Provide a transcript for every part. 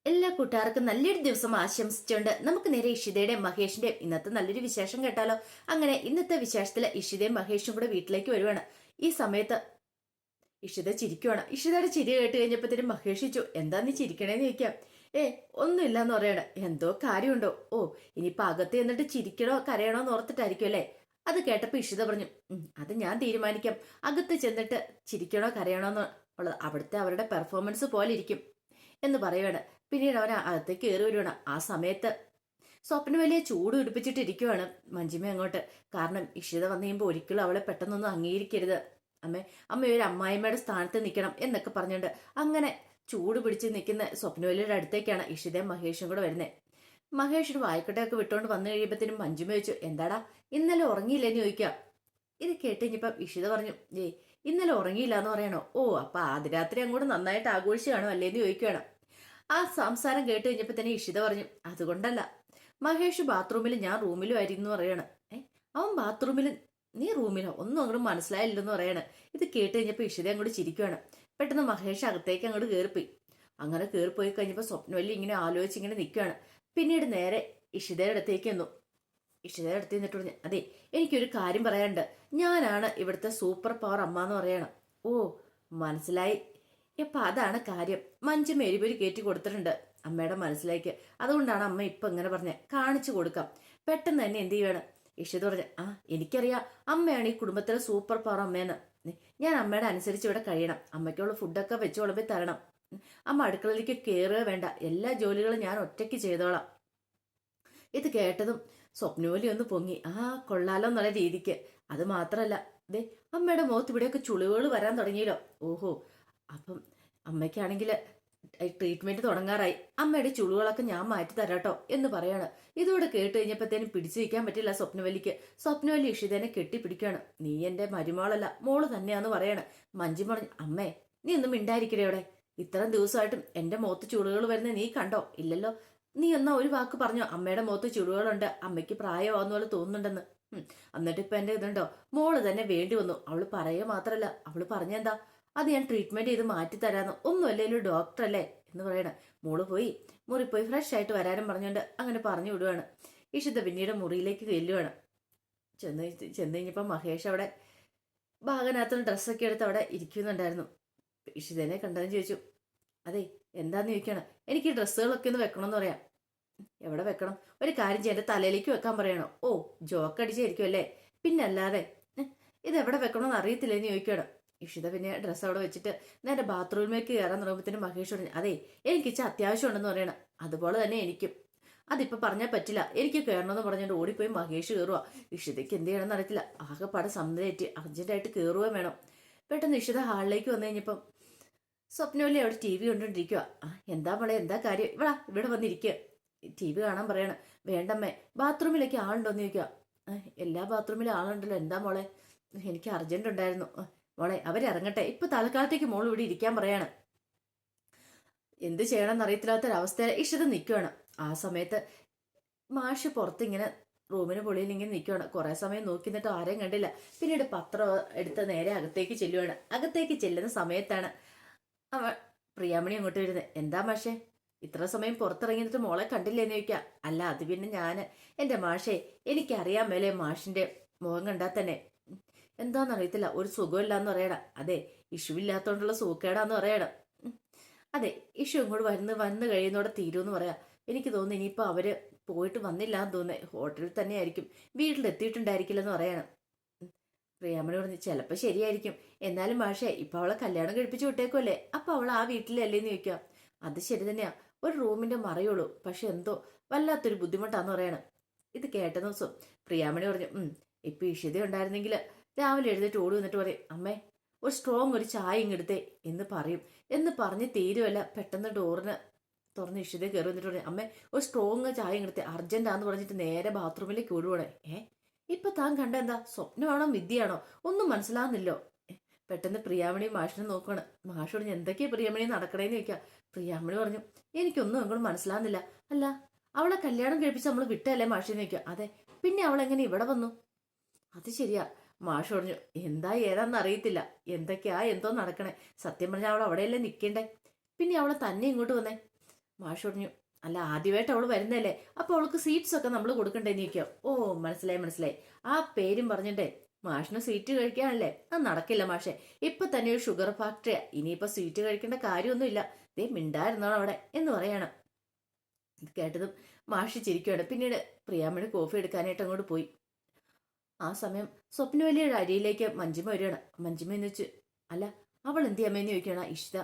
എല്ലാ കൂട്ടുകാർക്കും നല്ലൊരു ദിവസം ആശംസിച്ചുകൊണ്ട് നമുക്ക് നേരെ ഇഷിതയുടെയും മഹേഷിന്റെയും ഇന്നത്തെ നല്ലൊരു വിശേഷം കേട്ടാലോ. അങ്ങനെ ഇന്നത്തെ വിശേഷത്തില് ഇഷിതയും മഹേഷും കൂടെ വീട്ടിലേക്ക് വരുവാണ്. ഈ സമയത്ത് ഇഷിത ചിരിക്കുവാണ്. ഇഷിതയുടെ ചിരി കേട്ട് കഴിഞ്ഞപ്പോഴത്തേനും മഹേഷ് ചോദിച്ചു, എന്താ നീ ചിരിക്കണേന്ന് ചോദിക്കാം. ഒന്നുമില്ലാന്ന് പറയണ. എന്തോ കാര്യമുണ്ടോ? ഓ, ഇനിയിപ്പൊ അകത്ത് എന്നിട്ട് ചിരിക്കണോ കരയണോ എന്ന് ഓർത്തിട്ടായിരിക്കും അല്ലേ? അത് കേട്ടപ്പോ ഇഷിത പറഞ്ഞു, അത് ഞാൻ തീരുമാനിക്കാം. അകത്ത് ചെന്നിട്ട് ചിരിക്കണോ കരയണോ എന്ന് ഉള്ളത് അവിടുത്തെ അവരുടെ പെർഫോമൻസ് പോലെ ഇരിക്കും എന്ന് പറയുവാണ്. പിന്നീട് അവൻ അകത്തേക്ക് കയറി വരുവാണ്. ആ സമയത്ത് സ്വപ്ന വലിയ ചൂട് പിടിപ്പിച്ചിട്ടിരിക്കുവാണ് മഞ്ജിമ അങ്ങോട്ട്. കാരണം ഇഷിത വന്നു കഴിയുമ്പോൾ ഒരിക്കലും അവളെ പെട്ടെന്നൊന്നും അംഗീകരിക്കരുത്. അമ്മ ഒരു അമ്മായിമ്മയുടെ സ്ഥാനത്ത് നിൽക്കണം എന്നൊക്കെ പറഞ്ഞുകൊണ്ട് അങ്ങനെ ചൂട് പിടിച്ച് നിൽക്കുന്ന സ്വപ്നവലിയുടെ അടുത്തേക്കാണ് ഇഷിതയും മഹേഷും കൂടെ വരുന്നത്. മഹേഷ് വായിക്കട്ടയൊക്കെ വിട്ടുകൊണ്ട് വന്നു കഴിയുമ്പോഴത്തേനും മഞ്ജിമ ചോദിച്ചു, എന്താടാ ഇന്നലെ ഉറങ്ങിയില്ലെന്ന് ചോദിക്കാം. ഇത് കേട്ട് കഴിഞ്ഞപ്പം ഇഷിത പറഞ്ഞു, ഇന്നലെ ഉറങ്ങിയില്ല എന്ന് പറയണോ? ഓ, അപ്പൊ ആദ്യ രാത്രി അങ്ങോട്ട് നന്നായിട്ട് ആഘോഷിച്ചാണോ അല്ലേന്ന് ചോദിക്കുകയാണ്. ആ സംസാരം കേട്ട് കഴിഞ്ഞപ്പോ തന്നെ ഇഷിത പറഞ്ഞു, അതുകൊണ്ടല്ല, മഹേഷ് ബാത്റൂമിൽ ഞാൻ റൂമിലും ആയിരുന്നു പറയാണ്. അവൻ ബാത്റൂമിൽ നീ റൂമിലോ? ഒന്നും അങ്ങോട്ട് മനസ്സിലായില്ലെന്ന് പറയാണ്. ഇത് കേട്ട് കഴിഞ്ഞപ്പോ ഇഷിത അങ്ങോട്ട് ചിരിക്കുകയാണ്. പെട്ടെന്ന് മഹേഷ് അകത്തേക്ക് അങ്ങോട്ട് കയറിപ്പോയി. അങ്ങനെ കയറിപ്പോയി കഴിഞ്ഞപ്പോ സ്വപ്നവല്ലി ഇങ്ങനെ ആലോചിച്ച് ഇങ്ങനെ നിൽക്കുകയാണ്. പിന്നീട് നേരെ ഇഷിതയുടെ അടുത്തേക്ക് വന്നു. ഇഷിതയുടെ അടുത്ത് നിന്നിട്ട് പറഞ്ഞു, അതെ, എനിക്കൊരു കാര്യം പറയാനുണ്ട്. ഞാനാണ് ഇവിടുത്തെ സൂപ്പർ പവർ അമ്മ എന്ന് പറയണം. ഓ, മനസ്സിലായി. ഇപ്പൊ അതാണ് കാര്യം. മഞ്ജു എരിപൊരി കയറ്റി കൊടുത്തിട്ടുണ്ട് അമ്മയുടെ മനസ്സിലേക്ക്. അതുകൊണ്ടാണ് അമ്മ ഇപ്പൊ ഇങ്ങനെ പറഞ്ഞ കാണിച്ചു കൊടുക്കാം. പെട്ടെന്ന് തന്നെ എന്ത് ചെയ്യണം? ഇഷിത പറഞ്ഞ, എനിക്കറിയാം അമ്മയാണ് ഈ കുടുംബത്തിലെ സൂപ്പർ പവർ അമ്മയെന്ന്. ഞാൻ അമ്മയുടെ അനുസരിച്ച് ഇവിടെ കഴിയണം. അമ്മയ്ക്കുള്ള ഫുഡൊക്കെ വെച്ച് വിളമ്പി തരണം. അമ്മ അടുക്കളയിലേക്ക് കയറുക വേണ്ട. എല്ലാ ജോലികളും ഞാൻ ഒറ്റയ്ക്ക് ചെയ്തോളാം. ഇത് കേട്ടതും സ്വപ്നവലി ഒന്ന് പൊങ്ങി. കൊള്ളാലോ എന്നുള്ള രീതിക്ക്. അത് മാത്രല്ല, അമ്മയുടെ മുഖത്ത് ഇവിടെയൊക്കെ ചുളിവുകൾ വരാൻ തുടങ്ങിയല്ലോ. ഓഹോ, അപ്പം അമ്മയ്ക്കാണെങ്കിൽ ട്രീറ്റ്മെന്റ് തുടങ്ങാറായി. അമ്മയുടെ ചുളുകളൊക്കെ ഞാൻ മാറ്റി തരാട്ടോ എന്ന് പറയാണ്. ഇതോടെ കേട്ട് കഴിഞ്ഞപ്പോഴത്തേനും പിടിച്ചു നിൽക്കാൻ പറ്റില്ല സ്വപ്നവല്ലിക്ക്. സ്വപ്നവല്ലി ഇഷിതനെ കെട്ടിപ്പിടിക്കുകയാണ്. നീ എന്റെ മരുമോളല്ല, മോള് തന്നെയാന്ന് പറയാണ്. മഞ്ജു പറഞ്ഞു, അമ്മേ നീ ഒന്നും മിണ്ടായിരിക്കണേ അവിടെ. ഇത്രയും ദിവസമായിട്ടും എന്റെ മുഖത്ത് ചുളുകൾ വരുന്നത് നീ കണ്ടോ? ഇല്ലല്ലോ. നീ എന്നാ ഒരു വാക്ക് പറഞ്ഞോ, അമ്മയുടെ മുഖത്ത് ചുളുകളുണ്ട്, അമ്മയ്ക്ക് പ്രായമാവുന്ന പോലെ തോന്നുന്നുണ്ടെന്ന്. എന്നിട്ട് ഇപ്പൊ എന്റെ ഇതുണ്ടോ? മോള് തന്നെ വേണ്ടി വന്നു. അവള് പറയുക മാത്രല്ല, അവള് പറഞ്ഞെന്താ, അത് ഞാൻ ട്രീറ്റ്മെന്റ് ചെയ്ത് മാറ്റി തരാന്ന്. ഒന്നും അല്ലേലും ഡോക്ടർ അല്ലേ എന്ന് പറയണ. മോള് പോയി മുറി പോയി ഫ്രഷ് ആയിട്ട് വരാനും പറഞ്ഞുകൊണ്ട് അങ്ങനെ പറഞ്ഞു വിടുവാണ്. ഇഷിത പിന്നീട് മുറിയിലേക്ക് ചെല്ലുവാണ്. ചെന്ന് കഴിഞ്ഞപ്പോ മഹേഷ് അവിടെ ഭാഗനകത്തുള്ള ഡ്രസ്സൊക്കെ എടുത്ത് അവിടെ ഇരിക്കുന്നുണ്ടായിരുന്നു. ഇഷിതനെ കണ്ടതെന്ന് ചോദിച്ചു, അതെ എന്താന്ന് ചോദിക്കണം. എനിക്ക് ഈ ഡ്രസ്സുകളൊക്കെ ഒന്ന് വെക്കണമെന്ന് പറയാം. എവിടെ വെക്കണം? ഒരു കാര്യം ചെയ്യാൻ എന്റെ തലയിലേക്ക് വെക്കാൻ പറയണോ? ഓ, ജോക്കടിച്ചായിരിക്കും അല്ലേ? പിന്നല്ലാതെ ഇതെവിടെ വെക്കണമെന്ന് അറിയത്തില്ലെന്ന് ചോദിക്കണം. ഇഷിത പിന്നെ ഡ്രസ്സ് അവിടെ വെച്ചിട്ട് നേരെ ബാത്റൂമിലേക്ക് കയറാൻ തുടങ്ങുമ്പത്തിന് മഹേഷ് പറഞ്ഞു, അതെ എനിക്ക് ഇച്ച അത്യാവശ്യം ഉണ്ടെന്ന് പറയണം. അതുപോലെ തന്നെ എനിക്കും. അതിപ്പോ പറഞ്ഞാൽ പറ്റില്ല, എനിക്ക് കയറണമെന്ന് പറഞ്ഞുകൊണ്ട് ഓടിപ്പോയി മഹേഷ് കയറുക. ഇഷിതയ്ക്ക് എന്ത് ചെയ്യണമെന്ന് അറിയത്തില്ല. ആകെപ്പാടെ സമ്മതേറ്റ് അർജന്റായിട്ട് കയറുക വേണം. പെട്ടെന്ന് ഇഷിത ഹാളിലേക്ക് വന്നു കഴിഞ്ഞപ്പം സ്വപ്നവല്ലി അവിടെ ടി വി കൊണ്ടോണ്ടിരിക്കുക. എന്താ മോളെ, എന്താ കാര്യം? ഇവിടെ വന്നിരിക്കുക. ടി വി കാണാൻ പറയണ. വേണ്ടമ്മേ, ബാത്റൂമിലേക്ക് ആളുണ്ടോന്ന് ചോദിക്കുക. എല്ലാ ബാത്റൂമിലും ആളുണ്ടല്ലോ. എന്താ മോളെ? എനിക്ക് അർജന്റ് ഉണ്ടായിരുന്നു. മോളെ അവരിറങ്ങട്ടെ, ഇപ്പൊ തൽക്കാലത്തേക്ക് മോൾ ഇവിടെ ഇരിക്കാൻ പറയാണ്. എന്ത് ചെയ്യണമെന്ന് അറിയത്തില്ലാത്തൊരവസ്ഥയിൽ ഇഷിത നിൽക്കുകയാണ്. ആ സമയത്ത് മാഷ് പുറത്തിങ്ങനെ റൂമിന് പൊളിയിൽ ഇങ്ങനെ നിൽക്കുകയാണ്. കുറെ സമയം നോക്കി നിന്നിട്ട് ആരെയും കണ്ടില്ല. പിന്നീട് പത്രം എടുത്ത് നേരെ അകത്തേക്ക് ചെല്ലുവാണ്. അകത്തേക്ക് ചെല്ലുന്ന സമയത്താണ് അവ പ്രിയാമണി അങ്ങോട്ട് വരുന്നത്. എന്താ മാഷേ ഇത്ര സമയം പുറത്തിറങ്ങിയിട്ട് മോളെ കണ്ടില്ലേന്ന് ചോദിക്കാം. അല്ല, അത് പിന്നെ എന്റെ മാഷേ, എനിക്കറിയാൻ മേലെ മാഷിന്റെ മുഖം കണ്ടാൽ തന്നെ എന്താന്നറിയത്തില്ല, ഒരു സുഖമില്ലാന്ന് പറയണം. അതെ, ഇഷ്യൂ ഇല്ലാത്തോണ്ടുള്ള സൂക്കേടാന്ന് പറയണം. അതെ, ഇഷ്യൂ ഇങ്ങോട്ട് വന്ന് കഴിയുന്നോടെ തീരുമെന്ന് പറയാം. എനിക്ക് തോന്നുന്നു ഇനിയിപ്പോ അവര് പോയിട്ട് വന്നില്ലാന്ന് തോന്നുന്നേ, ഹോട്ടലിൽ തന്നെ ആയിരിക്കും, വീട്ടിലെത്തിയിട്ടുണ്ടായിരിക്കില്ലെന്ന് പറയണം. പ്രിയാമണി പറഞ്ഞു, ചിലപ്പോ ശരിയായിരിക്കും. എന്നാലും മാഷേ, ഇപ്പൊ അവളെ കല്യാണം കഴിപ്പിച്ചു വിട്ടേക്കുമല്ലേ, അപ്പൊ അവൾ ആ വീട്ടിലല്ലേന്ന് ചോദിക്കാം. അത് ശരി തന്നെയാ, ഒരു റൂമിന്റെ മറയുള്ളൂ, പക്ഷെ എന്തോ വല്ലാത്തൊരു ബുദ്ധിമുട്ടാന്ന് പറയണം. ഇത് കേട്ട ദിവസം പ്രിയാമണി പറഞ്ഞു, ഇപ്പൊ ഇഷിത ഉണ്ടായിരുന്നെങ്കിൽ രാവിലെ എഴുന്നേറ്റ് ഓടി വന്നിട്ട് പറയും, അമ്മേ ഒരു സ്ട്രോങ് ഒരു ചായ ഇങ്ങെടുത്തേ എന്ന് പറയും. എന്ന് പറഞ്ഞ് തീരുമല്ല, പെട്ടെന്ന് ഡോറിന് തുറന്ന് ഇഷിത കയറി വന്നിട്ട് പറയും, അമ്മേ ഒരു സ്ട്രോങ് ചായ ഇങ്ങെടുത്തേ, അർജന്റാന്ന് പറഞ്ഞിട്ട് നേരെ ബാത്റൂമിലേക്ക് ഓടുവാണേ. ഇപ്പൊ താൻ കണ്ട എന്താ, സ്വപ്നമാണോ വിദ്യയാണോ ഒന്നും മനസ്സിലാകുന്നില്ലോ. പെട്ടെന്ന് പ്രിയാമണി മാഷിനെ നോക്കുകയാണ്. മാഷോട് എന്തൊക്കെയാ പ്രിയാമണി നടക്കണേന്ന് ചോദിക്കാം. പ്രിയാമണി പറഞ്ഞു, എനിക്കൊന്നും അങ്ങോട്ട് മനസ്സിലാകുന്നില്ല. അല്ല, അവളെ കല്യാണം കഴിപ്പിച്ച് നമ്മൾ വിട്ടല്ലേ മാഷിന്ന് ചോദിക്കുക. അതെ, പിന്നെ അവൾ എങ്ങനെ ഇവിടെ വന്നു? അത് ശരിയാ. മാഷ് പറഞ്ഞു, എന്താ ഏതാന്ന് അറിയത്തില്ല, എന്തൊക്കെയാ എന്തോ നടക്കണേ. സത്യം പറഞ്ഞാൽ അവൾ അവിടെയല്ലേ നിൽക്കണ്ടേ, പിന്നെ അവളെ തന്നെ ഇങ്ങോട്ട് വന്നേ. മാഷ് പറഞ്ഞു, അല്ല ആദ്യമായിട്ട് അവള് വരുന്നല്ലേ, അപ്പൊ അവൾക്ക് സീറ്റ്സ് ഒക്കെ നമ്മൾ കൊടുക്കണ്ടേന്ന് ചോദിക്കാം. ഓ, മനസ്സിലായി മനസ്സിലായി. ആ പേരും പറഞ്ഞിട്ടേ മാഷിന് സ്വീറ്റ് കഴിക്കാനല്ലേ? അത് നടക്കില്ല മാഷെ, ഇപ്പൊ തന്നെ ഒരു ഷുഗർ ഫാക്ടറിയാ, ഇനിയിപ്പൊ സ്വീറ്റ് കഴിക്കേണ്ട കാര്യമൊന്നുമില്ല. ദേ മിണ്ടായിരുന്നോ അവിടെ എന്ന് പറയണം. ഇത് കേട്ടതും മാഷി ചിരിക്കുകയാണ്. പിന്നീട് പ്രിയാമണി കോഫി എടുക്കാനായിട്ട് അങ്ങോട്ട് പോയി. ആ സമയം സ്വപ്നവലിയുടെ അരിയിലേക്ക് മഞ്ജിമ വരികയാണ്. മഞ്ജിമ എന്ന് വെച്ച്, അല്ല അവൾ എന്ത് ചെയ്യാമെന്ന് ചോദിക്കുകയാണ് ഇഷിത.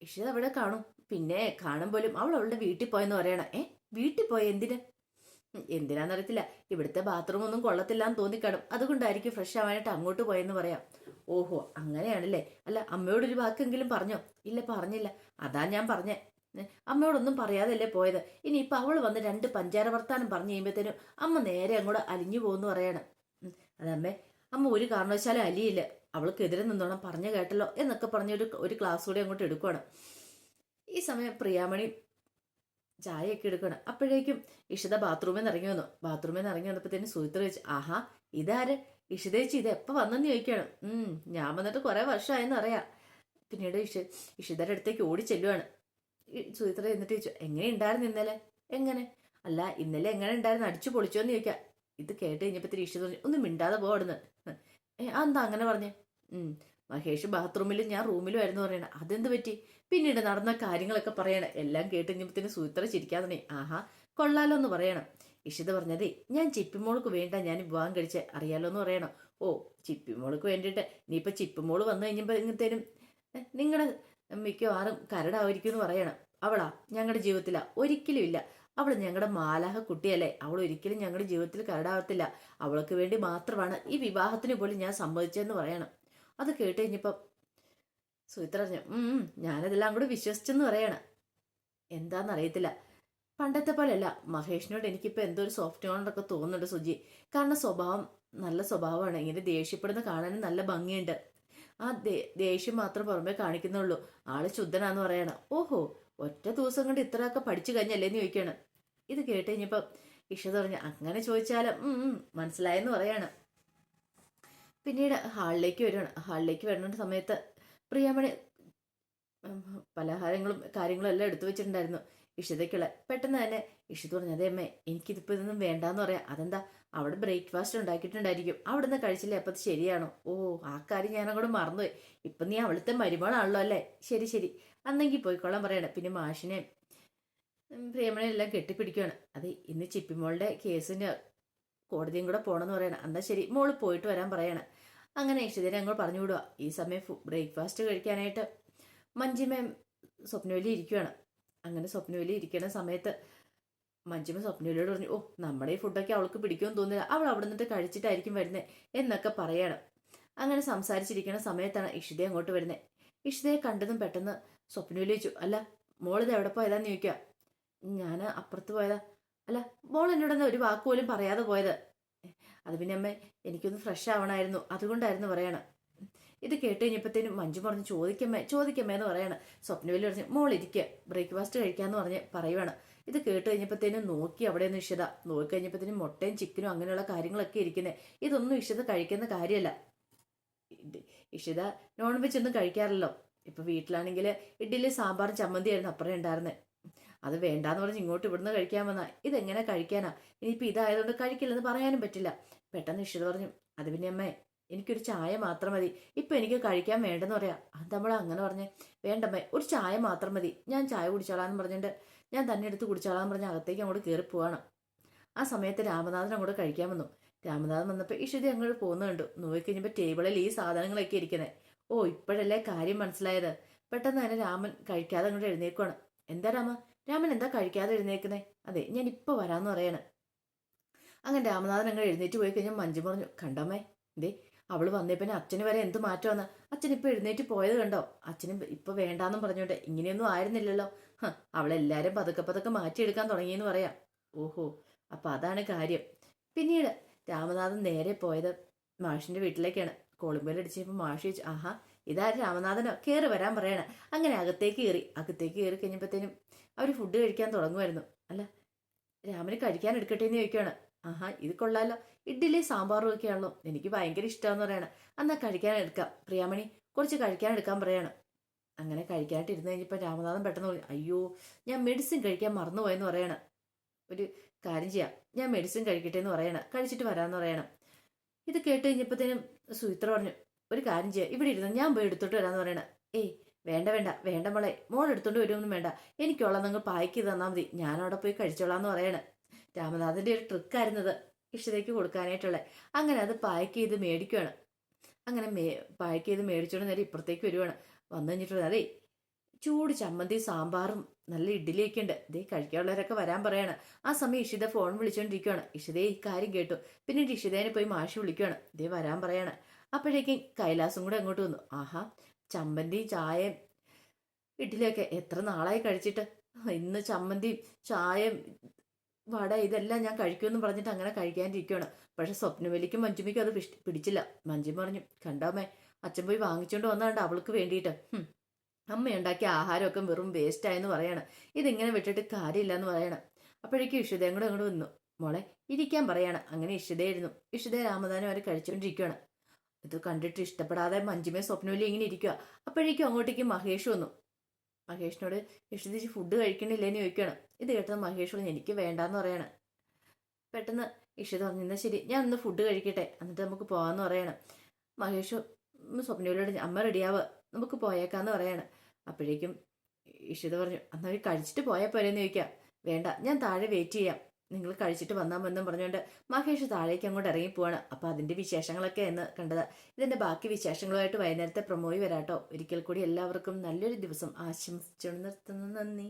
ഇഷിത അവിടെ കാണും, പിന്നെ കാണും പോലും അവൾ അവളുടെ വീട്ടിൽ പോയെന്ന് പറയണം. വീട്ടിൽ പോയ എന്തിന്? എന്തിനാന്നറിയത്തില്ല, ഇവിടുത്തെ ബാത്റൂം ഒന്നും കൊള്ളത്തില്ലാന്ന് തോന്നിക്കാണും, അതുകൊണ്ടായിരിക്കും ഫ്രഷ് ആവാനായിട്ട് അങ്ങോട്ട് പോയെന്ന് പറയാം. ഓഹോ, അങ്ങനെയാണല്ലേ. അല്ല അമ്മയോടൊരു വാക്കെങ്കിലും പറഞ്ഞോ? ഇല്ല, പറഞ്ഞില്ല. അതാ ഞാൻ പറഞ്ഞേ, അമ്മയോടൊന്നും പറയാതല്ലേ പോയത്. ഇനിയിപ്പൊ അവൾ വന്ന് രണ്ട് പഞ്ചാര വർത്താനം പറഞ്ഞു കഴിയുമ്പോഴത്തേനും അമ്മ നേരെ അങ്ങോട്ട് അലിഞ്ഞു പോകുന്നു പറയണം. അതമ്മേ, അമ്മ ഒരു കാരണവശാലും അലിയില്ല, അവൾക്കെതിരെ നിന്നോണം, പറഞ്ഞു കേട്ടല്ലോ എന്നൊക്കെ പറഞ്ഞ ഒരു ക്ലാസ് കൂടി അങ്ങോട്ട് എടുക്കുകയാണ്. ഈ സമയം പ്രിയാമണി ചായയൊക്കെ എടുക്കണം. അപ്പോഴേക്കും ഇഷിത ബാത്റൂമിൽ നിന്ന് ഇറങ്ങി വന്നു. ബാത്റൂമിൽ നിന്ന് ഇറങ്ങി വന്നപ്പോഴത്തേനും സുഹിത്ര ചോദിച്ചു, ആഹാ ഇതാര്? ഇഷിത ചേച്ചി ഇത് എപ്പോൾ വന്നെന്ന് ചോദിക്കണം. ഞാൻ വന്നിട്ട് കുറേ വർഷമായെന്ന് അറിയാം. പിന്നീട് ഇഷിതയുടെ അടുത്തേക്ക് ഓടി ചെല്ലുവാണ്. സുഹിത്ര എന്നിട്ട് ചോദിച്ചു, എങ്ങനെ ഉണ്ടായിരുന്നു ഇന്നലെ? എങ്ങനെ? അല്ല ഇന്നലെ എങ്ങനെ ഉണ്ടായിരുന്നു, അടിച്ചു പൊളിച്ചോന്ന് ചോദിക്കാം. ഇത് കേട്ട് കഴിഞ്ഞപ്പോഴത്തേക്ക് ഇഷിത പറഞ്ഞു, ഒന്നും മിണ്ടാതെ പോടുന്ന്. അതെന്താ അങ്ങനെ പറഞ്ഞേ? മഹേഷ് ബാത്റൂമിലും ഞാൻ റൂമിലും ആയിരുന്നു പറയണ. അതെന്ത് പറ്റി? പിന്നീട് നടന്ന കാര്യങ്ങളൊക്കെ പറയണം. എല്ലാം കേട്ട് കഴിഞ്ഞപ്പോഴത്തേന് സുഹിത്ര ചിരിക്കാതെ തന്നെ, ആഹാ കൊള്ളാലോ എന്ന് പറയണം. ഇഷിത പറഞ്ഞതേ, ഞാൻ ചിപ്പിമോൾക്ക് വേണ്ട ഞാൻ വിവാഹം കഴിച്ചേ, അറിയാലോ എന്ന് പറയണം. ഓ, ചിപ്പിമോൾക്ക് വേണ്ടിയിട്ട് ഇനിയിപ്പോൾ ചിപ്പിമോള് വന്നു കഴിഞ്ഞപ്പോഴത്തേനും നിങ്ങളുടെ മിക്കവാറും കരടായിരിക്കും എന്ന് പറയണം. അവളാ ഞങ്ങളുടെ ജീവിതത്തിലാ? ഒരിക്കലും ഇല്ല. അവൾ ഞങ്ങളുടെ മാലാഹ കുട്ടിയല്ലേ, അവൾ ഒരിക്കലും ഞങ്ങളുടെ ജീവിതത്തിൽ കരടാവത്തില്ല. അവൾക്ക് വേണ്ടി മാത്രമാണ് ഈ വിവാഹത്തിന് പോലും ഞാൻ സമ്മതിച്ചതെന്ന് പറയണം. അത് കേട്ട് കഴിഞ്ഞപ്പം സുഹിത്ര പറഞ്ഞു, ഞാനതെല്ലാം കൂടെ വിശ്വസിച്ചെന്ന് പറയണം. എന്താണെന്നറിയത്തില്ല, പണ്ടത്തെ പോലെയല്ല. മഹേഷിനോട് എനിക്കിപ്പോൾ എന്തോ ഒരു സോഫ്റ്റ് കോർണറൊക്കെ തോന്നുന്നുണ്ട് സുജി. കാരണം സ്വഭാവം നല്ല സ്വഭാവമാണ്, ഇങ്ങനെ ദേഷ്യപ്പെടുന്ന കാണാനും നല്ല ഭംഗിയുണ്ട്. ആ ദേഷ്യം മാത്രം പുറമെ കാണിക്കുന്നുള്ളൂ, ആള് ശുദ്ധനാന്ന് പറയണം. ഓഹോ, ഒറ്റ ദിവസം കൊണ്ട് ഇത്രയൊക്കെ പഠിച്ചു കഴിഞ്ഞല്ലേന്ന് ചോദിക്കണം. ഇത് കേട്ട് കഴിഞ്ഞപ്പം ഇഷത പറഞ്ഞു, അങ്ങനെ ചോദിച്ചാലും മനസ്സിലായെന്ന് പറയാണ്. പിന്നീട് ഹാളിലേക്ക് വരികയാണ്. ഹാളിലേക്ക് വരുന്ന സമയത്ത് പ്രിയാമണി പലഹാരങ്ങളും കാര്യങ്ങളും എല്ലാം എടുത്തു വെച്ചിട്ടുണ്ടായിരുന്നു ഇഷിതയ്ക്കുള്ള. പെട്ടെന്ന് തന്നെ ഇഷിത പറഞ്ഞു, അതേ അമ്മേ എനിക്കിതിപ്പോൾ ഇതൊന്നും വേണ്ടാന്ന് പറയാം. അതെന്താ? അവിടെ ബ്രേക്ക്ഫാസ്റ്റ് ഉണ്ടാക്കിയിട്ടുണ്ടായിരിക്കും, അവിടെ നിന്ന് കഴിച്ചില്ലേ, അപ്പം അത് ശരിയാണോ? ഓ, ആ കാര്യം ഞാനങ്ങോട്ട് മറന്നുപോയി. ഇപ്പം നീ അവിടുത്തെ മരുമകളാണല്ലോ അല്ലേ? ശരി ശരി, അന്നെങ്കിൽ പോയിക്കോളാൻ പറയണം. പിന്നെ മാഷിനെ പ്രിയമണെല്ലാം കെട്ടിപ്പിടിക്കുകയാണ്. അതെ, ഇന്ന് ചിപ്പിമോളുടെ കേസിന് കോടതിയും കൂടെ പോകണമെന്ന് പറയണം. എന്നാൽ ശരി മോള് പോയിട്ട് വരാൻ പറയണം. അങ്ങനെ ഇഷിതനെ അങ്ങോട്ട് പറഞ്ഞു വിടുക. ഈ സമയം ബ്രേക്ക്ഫാസ്റ്റ് കഴിക്കാനായിട്ട് മഞ്ജിമ സ്വപ്നവലി ഇരിക്കുകയാണ്. അങ്ങനെ സ്വപ്നവലി ഇരിക്കുന്ന സമയത്ത് മഞ്ജിമ സ്വപ്നവലിയോട് പറഞ്ഞു, ഓ നമ്മുടെ ഈ ഫുഡൊക്കെ അവൾക്ക് പിടിക്കുമെന്ന് തോന്നുന്നില്ല, അവൾ അവിടെ നിന്നിട്ട് കഴിച്ചിട്ടായിരിക്കും വരുന്നത് എന്നൊക്കെ പറയാണ്. അങ്ങനെ സംസാരിച്ചിരിക്കുന്ന സമയത്താണ് ഇഷിത അങ്ങോട്ട് വരുന്നത്. ഇഷിതയെ കണ്ടതും പെട്ടെന്ന് സ്വപ്നവലി ചോദിച്ചു, അല്ല മോളിത് എവിടെ പോയതാന്ന് ചോദിക്കുക. ഞാൻ അപ്പുറത്ത് പോയതാ. അല്ല മോൾ എന്നോടൊന്ന് ഒരു വാക്ക് പോലും പറയാതെ പോയത്? അത് പിന്നെ അമ്മേ എനിക്കൊന്ന് ഫ്രഷ് ആവണമായിരുന്നു, അതുകൊണ്ടായിരുന്നു പറയണം. ഇത് കേട്ട് കഴിഞ്ഞപ്പോഴത്തേനും മഞ്ജു പറഞ്ഞു, ചോദിക്കമ്മേ എന്ന് പറയാണ്. സ്വപ്നവലി പറഞ്ഞു, മോൾ ഇരിക്കുക, ബ്രേക്ക്ഫാസ്റ്റ് കഴിക്കാന്ന് പറഞ്ഞ് പറയുവാണ്. ഇത് കേട്ട് കഴിഞ്ഞപ്പോഴത്തേനും നോക്കി അവിടെ നിന്ന് ഇഷിത നോക്കി കഴിഞ്ഞപ്പോഴത്തേനും മുട്ടയും ചിക്കനും അങ്ങനെയുള്ള കാര്യങ്ങളൊക്കെ ഇരിക്കുന്നത്. ഇതൊന്നും ഇഷിത കഴിക്കുന്ന കാര്യമല്ല. ഇഷിത നോൺ വെജ് ഒന്നും കഴിക്കാറില്ലല്ലോ. ഇപ്പൊ വീട്ടിലാണെങ്കിൽ ഇഡ്ഡലി സാമ്പാറും ചമ്മന്തിയായിരുന്നു അപ്പുറം ഉണ്ടായിരുന്നത്. അത് വേണ്ടാന്ന് പറഞ്ഞ് ഇങ്ങോട്ട് ഇവിടുന്ന് കഴിക്കാൻ വന്നാ ഇതെങ്ങനെ കഴിക്കാനാ? ഇനിയിപ്പോൾ ഇതായതുകൊണ്ട് കഴിക്കില്ലെന്ന് പറയാനും പറ്റില്ല. പെട്ടെന്ന് ഇഷിത പറഞ്ഞു, അത് പിന്നെ അമ്മേ എനിക്കൊരു ചായ മാത്രം മതി, ഇപ്പം എനിക്ക് കഴിക്കാൻ വേണ്ടെന്ന് പറയാം. അത് നമ്മൾ അങ്ങനെ പറഞ്ഞേ, വേണ്ടമ്മേ ഒരു ചായ മാത്രം മതി, ഞാൻ ചായ കുടിച്ചോളാന്ന് പറഞ്ഞിട്ട് ഞാൻ തന്നെ എടുത്ത് കുടിച്ചോളാന്ന് പറഞ്ഞ് അകത്തേക്ക് അങ്ങോട്ട് കയറി പോവാണ്. ആ സമയത്ത് രാമനാഥൻ അങ്ങോട്ട് കഴിക്കാൻ വന്നു. രാമനാഥൻ വന്നപ്പോൾ ഇഷിത അങ്ങോട്ട് പോകുന്ന കണ്ടു. നോക്കിക്കഴിഞ്ഞപ്പോൾ ടേബിളിൽ ഈ സാധനങ്ങളൊക്കെ ഇരിക്കുന്നത്. ഓ, ഇപ്പോഴല്ലേ കാര്യം മനസ്സിലായത്. പെട്ടെന്ന് തന്നെ രാമൻ കഴിക്കാതെ അങ്ങോട്ട് എഴുന്നേക്കുവാണ്. എന്താ രാമൻ എന്താ കഴിക്കാതെ എഴുന്നേക്കുന്നേ? അതെ ഞാൻ ഇപ്പോൾ വരാമെന്ന് പറയാണ്. അങ്ങനെ രാമനാഥൻ അങ്ങ് എഴുന്നേറ്റ് പോയി കഴിഞ്ഞാൽ മഞ്ജു പറഞ്ഞു, കണ്ടമ്മേ എന്തേ അവള് വന്നേ പിന്നെ അച്ഛന് വരെ എന്ത് മാറ്റമെന്ന്. അച്ഛൻ ഇപ്പൊ എഴുന്നേറ്റ് പോയത് കണ്ടോ? അച്ഛനും ഇപ്പൊ വേണ്ടാന്നും പറഞ്ഞോണ്ട്. ഇങ്ങനെയൊന്നും ആയിരുന്നില്ലല്ലോ. അവളെല്ലാരും പതുക്കെ പതുക്കെ മാറ്റിയെടുക്കാൻ തുടങ്ങിയെന്ന് പറയാം. ഓഹോ, അപ്പൊ അതാണ് കാര്യം. പിന്നീട് രാമനാഥൻ നേരെ പോയത് മാഷിന്റെ വീട്ടിലേക്കാണ്. കോളിമ്പേലടിച്ചപ്പോ മാഷി ചോദിച്ചു, ആഹാ ഇതാര് രാമനാഥനോ, കയറി വരാൻ പറയണ. അങ്ങനെ അകത്തേക്ക് കയറി കഴിഞ്ഞപ്പോഴത്തേനും അവര് ഫുഡ് കഴിക്കാൻ തുടങ്ങുമായിരുന്നു. അല്ല രാമന് കഴിക്കാൻ എടുക്കട്ടെ എന്ന് ചോദിക്കുകയാണ്. ആഹാ ഇത് കൊള്ളാലോ, ഇഡ്ഡലി സാമ്പാറും ഒക്കെ ആണല്ലോ, എനിക്ക് ഭയങ്കര ഇഷ്ടമാന്ന് പറയണം. എന്നാൽ കഴിക്കാൻ എടുക്കാം പ്രിയാമണി, കുറച്ച് കഴിക്കാൻ എടുക്കാൻ പറയണം. അങ്ങനെ കഴിക്കാനായിട്ട് ഇരുന്ന് കഴിഞ്ഞപ്പോൾ രാമനാഥൻ പെട്ടെന്ന് പറഞ്ഞു, അയ്യോ ഞാൻ മെഡിസിൻ കഴിക്കാൻ മറന്നുപോയെന്ന് പറയണം. ഒരു കാര്യം ചെയ്യാം, ഞാൻ മെഡിസിൻ കഴിക്കട്ടെ എന്ന് പറയണം, കഴിച്ചിട്ട് വരാമെന്ന് പറയണം. ഇത് കേട്ട് കഴിഞ്ഞപ്പോഴത്തേനും സുചിത്ര പറഞ്ഞു, ഒരു കാര്യം ചെയ്യാം, ഇവിടെ ഇരുന്ന് ഞാൻ പോയി എടുത്തോട്ട് വരാമെന്ന് പറയണം. ഏയ് വേണ്ട വേണ്ട വേണ്ട മോളെ, മോൾ എടുത്തോണ്ട് വരുമൊന്നും വേണ്ട, എനിക്കുള്ള നിങ്ങൾ പായ്ക്ക് ചെയ്ത് തന്നാൽ മതി, ഞാനവിടെ പോയി കഴിച്ചോളാന്ന് പറയണം. രാമനാഥന്റെ ഒരു ട്രിക്കായിരുന്നത് ഇഷിതയ്ക്ക് കൊടുക്കാനായിട്ടുള്ളത്. അങ്ങനെ അത് പായ്ക്ക് ചെയ്ത് മേടിക്കുകയാണ്. അങ്ങനെ പായ്ക്ക് ചെയ്ത് മേടിച്ചോണ്ട് നേരെ ഇപ്പുറത്തേക്ക് വരുവാണ്. വന്നു കഴിഞ്ഞിട്ട് അതേ ചൂട് ചമ്മന്തി സാമ്പാറും നല്ല ഇഡ്ഡലിയൊക്കെ ഉണ്ട്, ഇതേ കഴിക്കാനുള്ളവരൊക്കെ വരാൻ പറയാണ്. ആ സമയം ഇഷിത ഫോൺ വിളിച്ചോണ്ടിരിക്കുകയാണ്. ഇഷിതയെ ഈ കാര്യം കേട്ടു. പിന്നീട് ഇഷിതേനെ പോയി മാഷി വിളിക്കുകയാണ്, ഇതേ വരാൻ പറയാണ്. അപ്പോഴേക്കും കൈലാസും കൂടെ അങ്ങോട്ട് വന്നു. ആഹാ, ചമ്മന്തി ചായയും ഇഡ്ഡലിയൊക്കെ എത്ര നാളായി കഴിച്ചിട്ട്, ഇന്ന് ചമ്മന്തിയും ചായയും വട ഇതെല്ലാം ഞാൻ കഴിക്കുമെന്ന് പറഞ്ഞിട്ട് അങ്ങനെ കഴിക്കാനിരിക്കുകയാണ്. പക്ഷെ സ്വപ്നവലിക്കും മഞ്ജുമിക്കും അത് പിടിച്ചില്ല. മഞ്ജു പറഞ്ഞു, കണ്ടാമേ അച്ഛൻ പോയി വാങ്ങിച്ചോണ്ട് വന്നാണ്ട് അവൾക്ക് വേണ്ടിയിട്ട് അമ്മ ഉണ്ടാക്കിയ ആഹാരമൊക്കെ വെറും വേസ്റ്റ് ആയെന്ന് പറയണം. ഇതിങ്ങനെ വിട്ടിട്ട് കാര്യമില്ല എന്ന് പറയണം. അപ്പോഴേക്കും ഇഷിതയും കൂടെ അങ്ങോട്ട് വന്നു. മോളെ ഇരിക്കാൻ പറയാണ്. അങ്ങനെ ഇഷിതയായിരുന്നു. ഇഷിത രാമദാനം അവർ കഴിച്ചുകൊണ്ടിരിക്കുകയാണ്. ഇത് കണ്ടിട്ട് ഇഷ്ടപ്പെടാതെ മഞ്ജുമേ സ്വപ്നവലി ഇങ്ങനെ ഇരിക്കുക. അപ്പോഴേക്കും അങ്ങോട്ടേക്ക് മഹേഷ് വന്നു. മഹേഷിനോട് ഇഷിത ഫുഡ് കഴിക്കണില്ലേന്ന് ചോദിക്കുകയാണ്. ഇത് കേട്ടത് മഹേഷ് പറഞ്ഞു, എനിക്ക് വേണ്ടാന്ന് പറയാണ്. പെട്ടെന്ന് ഇഷിത പറഞ്ഞു, എന്നാൽ ശരി ഞാൻ ഒന്ന് ഫുഡ് കഴിക്കട്ടെ, എന്നിട്ട് നമുക്ക് പോകാമെന്ന് പറയണം. മഹേഷ് സ്വപ്നവലിയോട് അമ്മ റെഡിയാവുക, നമുക്ക് പോയേക്കാന്ന് പറയാണ്. അപ്പോഴേക്കും ഇഷിത പറഞ്ഞു, എന്നാൽ കഴിച്ചിട്ട് പോയാൽ പോരെന്ന് ചോദിക്കാം. വേണ്ട, ഞാൻ താഴെ വെയിറ്റ് ചെയ്യാം, നിങ്ങൾ കഴിച്ചിട്ട് വന്നാൽ മതെന്നും പറഞ്ഞുകൊണ്ട് മഹേഷ് താഴേക്ക് അങ്ങോട്ട് ഇറങ്ങിപ്പോവാണ്. അപ്പോൾ അതിൻ്റെ വിശേഷങ്ങളൊക്കെ എന്ന് കണ്ടത്. ഇതിൻ്റെ ബാക്കി വിശേഷങ്ങളുമായിട്ട് വൈകുന്നേരത്തെ പ്രൊമോയി വരാട്ടോ. ഒരിക്കൽ കൂടി എല്ലാവർക്കും നല്ലൊരു ദിവസം ആശംസിച്ചു നിർത്തുന്നു. നന്ദി.